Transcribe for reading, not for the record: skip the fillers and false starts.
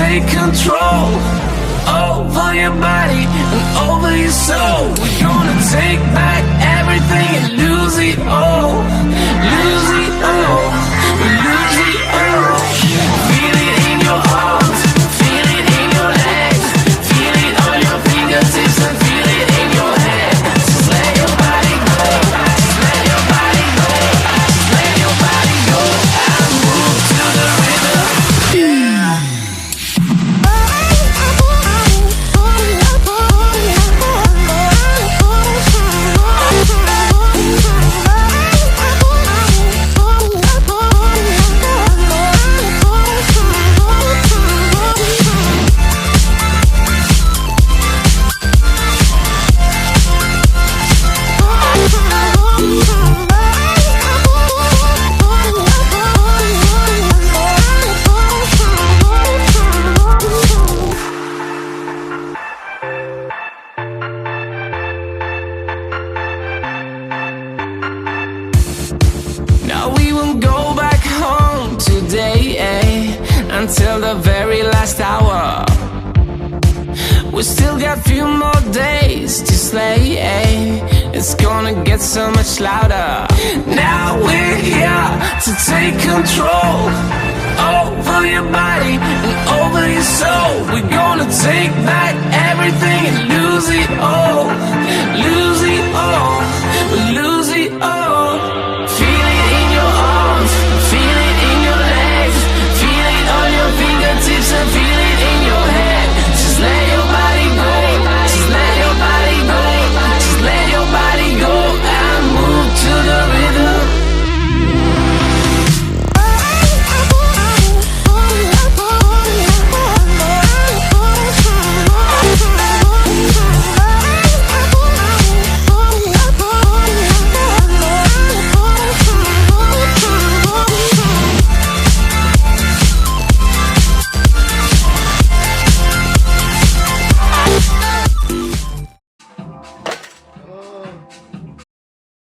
take control over your body and over your soul. We're gonna take back everything and lose it all. Lose it all. Lose it all. Feel it in your arms, feel it in your legs, feel it on your fingertips and feel it in your head. Just let your body go, just let your body go, just let your body go and move to the rhythm. Yeah. Until the very last hour. We still got a few more days to slay, It's gonna get so much louder. Now we're here to take control over your body and over your soul. We're gonna take back everything and lose it all. Lose it